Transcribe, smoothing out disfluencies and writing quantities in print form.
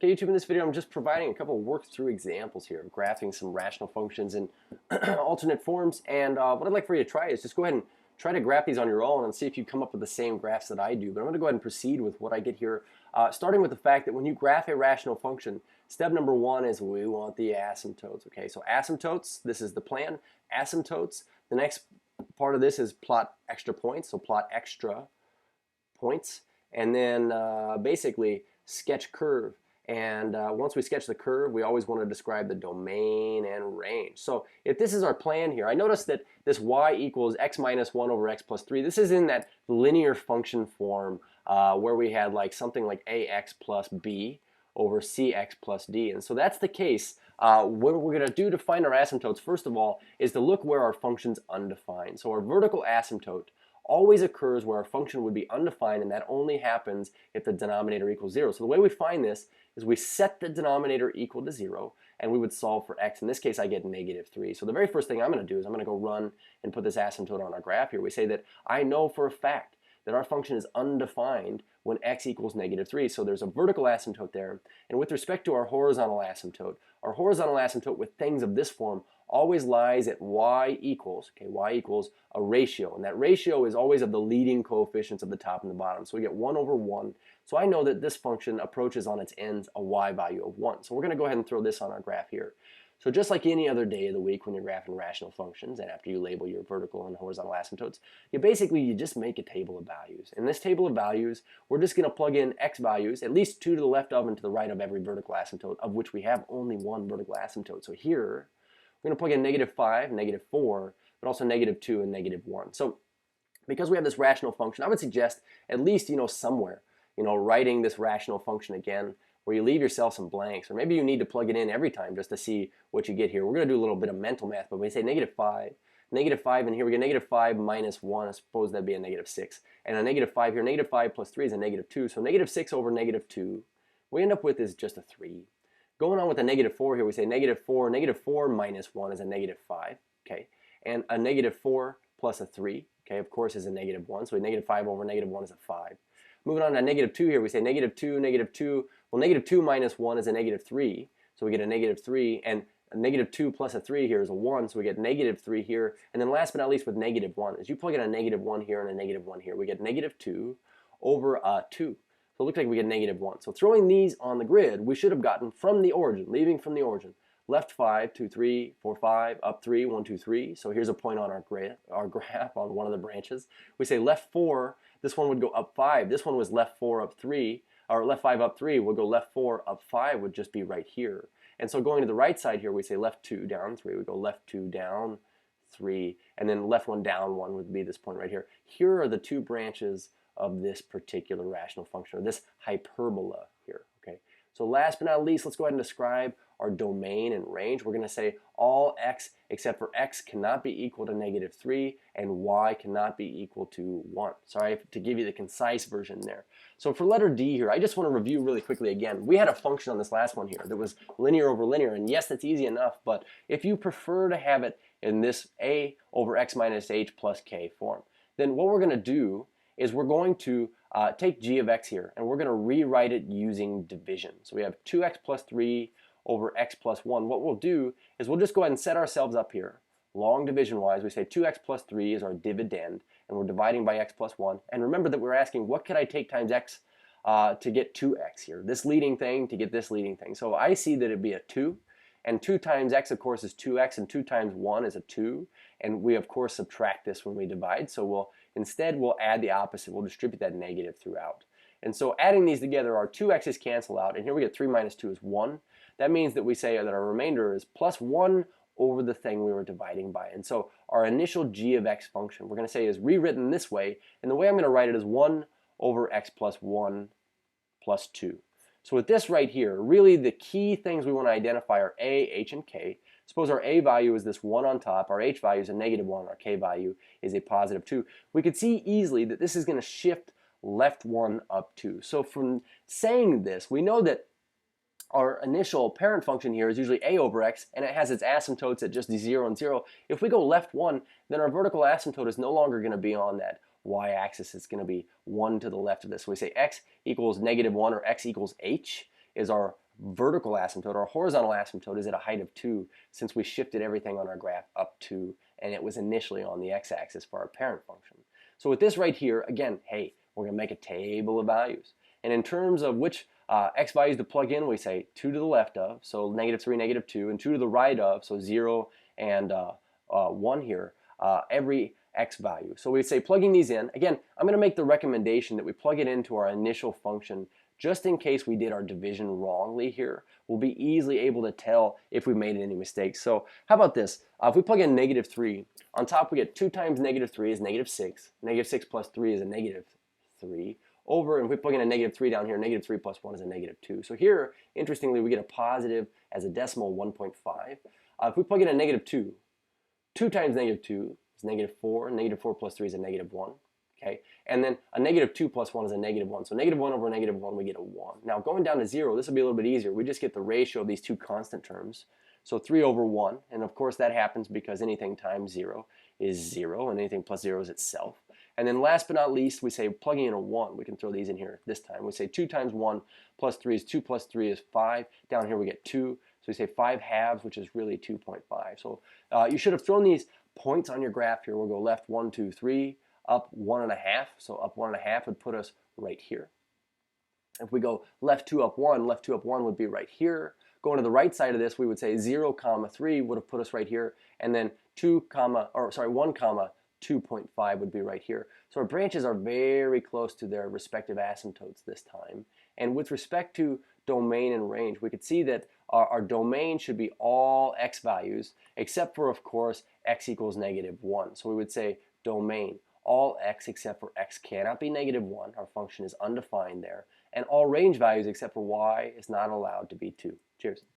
Okay, YouTube, in this video I'm just providing a couple of work-through examples here of graphing some rational functions in alternate forms, and what I'd like for you to try is just go ahead and try to graph these on your own and see if you come up with the same graphs that I do. But I'm going to go ahead and proceed with what I get here, starting with the fact that when you graph a rational function, step number one is we want the asymptotes. Okay, so asymptotes, this is the plan. Asymptotes, the next part of this is plot extra points, so plot extra points, and then basically sketch curve. And once we sketch the curve, we always want to describe the domain and range. So if this is our plan here, I notice that this y equals x minus 1 over x plus 3. This is in that linear function form where we had like something like ax plus b over cx plus d. And so that's the case. What we're going to do to find our asymptotes, first of all, is to look where our function's undefined. So our vertical asymptote always occurs where our function would be undefined, and that only happens if the denominator equals 0. So the way we find this is we set the denominator equal to 0, and we would solve for x. In this case, I get -3. So the very first thing I'm going to do is I'm going to go run and put this asymptote on our graph here. We say that I know for a fact that our function is undefined when x equals -3. So there's a vertical asymptote there. And with respect to our horizontal asymptote with things of this form always lies at y equals a ratio. And that ratio is always of the leading coefficients of the top and the bottom. So we get 1 over 1. So I know that this function approaches on its ends a y value of 1. So we're going to go ahead and throw this on our graph here. So just like any other day of the week when you're graphing rational functions, and after you label your vertical and horizontal asymptotes, you just make a table of values. In this table of values, we're just going to plug in x values, at least 2 to the left of and to the right of every vertical asymptote, of which we have only one vertical asymptote. So here, we're going to plug in -5, -4, but also -2 and -1. So because we have this rational function, I would suggest at least, somewhere, writing this rational function again, where you leave yourself some blanks, or maybe you need to plug it in every time just to see what you get here. We're going to do a little bit of mental math, but we say -5, and here we get -5 minus 1, I suppose that'd be a -6, and a -5 here, -5 plus 3 is a -2, so -6 over -2, we end up with is just a 3. Going on with a -4 here, we say -4 minus 1 is a -5, okay, and a -4 plus a 3, okay, of course is a -1, so a -5 over -1 is a 5. Moving on to -2 here, we say -2, well, -2 minus 1 is a -3, so we get a -3, and a -2 plus a 3 here is a 1, so we get -3 here. And then last but not least with -1, as you plug in a -1 here and a -1 here, we get -2 over 2. So it looks like we get -1. So throwing these on the grid, we should have gotten from the origin, leaving from the origin, left 5, 2, 3, 4, 5, up 3, 1, 2, 3. So here's a point on our graph on one of the branches. We say left 4, this one would go up 5. This one was left 4 up 3, or left 5 up 3, we'll go left 4 up 5 would just be right here. And so going to the right side here, we say left 2 down 3, we go left 2 down 3, and then left 1 down 1 would be this point right here. Here are the two branches of this particular rational function, or this hyperbola here, okay? So last but not least, let's go ahead and describe our domain and range. We're going to say all x except for x cannot be equal to -3 and y cannot be equal to 1. Sorry to give you the concise version there. So for letter D here, I just want to review really quickly again. We had a function on this last one here that was linear over linear, and yes, that's easy enough, but if you prefer to have it in this a over x minus h plus k form, then what we're going to do is we're going to take g of x here, and we're going to rewrite it using division. So we have 2x plus 3 over x plus 1. What we'll do is we'll just go ahead and set ourselves up here. Long division wise, we say 2x plus 3 is our dividend, and we're dividing by x plus 1. And remember that we're asking what could I take times x to get 2x here, this leading thing to get this leading thing. So I see that it'd be a 2, and 2 times x of course is 2x, and 2 times 1 is a 2, and we of course subtract this when we divide. So instead we'll add the opposite, we'll distribute that negative throughout. And so adding these together, our 2x's cancel out, and here we get 3 minus 2 is 1. That means that we say that our remainder is plus 1 over the thing we were dividing by. And so our initial g of x function, we're going to say, is rewritten this way, and the way I'm going to write it is 1 over x plus 1 plus 2. So with this right here, really the key things we want to identify are a, h, and k. Suppose our a value is this 1 on top, our h value is a -1, our k value is a positive 2. We could see easily that this is going to shift left 1 up 2. So from saying this, we know that our initial parent function here is usually a over x, and it has its asymptotes at just 0 and 0. If we go left 1, then our vertical asymptote is no longer going to be on that y-axis. It's going to be 1 to the left of this. So we say x equals -1 or x equals h is our vertical asymptote, our horizontal asymptote is at a height of 2 since we shifted everything on our graph up 2 and it was initially on the x-axis for our parent function. So with this right here, again, hey, we're going to make a table of values. And in terms of which x values to plug in, we say 2 to the left of, so -3, -2, and 2 to the right of, so 0 and 1 here, every x value. So we say plugging these in, again, I'm going to make the recommendation that we plug it into our initial function just in case we did our division wrongly here. We'll be easily able to tell if we made any mistakes. So how about this? If we plug in -3, on top we get 2 times -3 is -6. -6 plus 3 is a -3. Over, and if we plug in a -3 down here, -3 plus 1 is a -2. So here, interestingly, we get a positive as a decimal 1.5. If we plug in a -2, 2 times -2 is -4. -4 plus 3 is a -1. Okay, and then a -2 plus 1 is a -1. So -1 over -1, we get a 1. Now going down to 0, this will be a little bit easier. We just get the ratio of these two constant terms. So 3 over 1, and of course that happens because anything times 0 is 0, and anything plus 0 is itself. And then last but not least, we say plugging in a 1. We can throw these in here this time. We say 2 times 1 plus 3 is 2 plus 3 is 5. Down here we get 2. So we say 5 halves, which is really 2.5. So you should have thrown these points on your graph here. We'll go left 1, 2, 3, up 1.5. So up 1.5 would put us right here. If we go left 2, up 1, left 2, up 1 would be right here. Going to the right side of this, we would say 0, 3 would have put us right here. And then 1, 2.5 would be right here. So our branches are very close to their respective asymptotes this time. And with respect to domain and range, we could see that our domain should be all x values, except for, of course, x equals -1. So we would say domain, all x except for x cannot be -1. Our function is undefined there. And all range values except for y is not allowed to be 2. Cheers.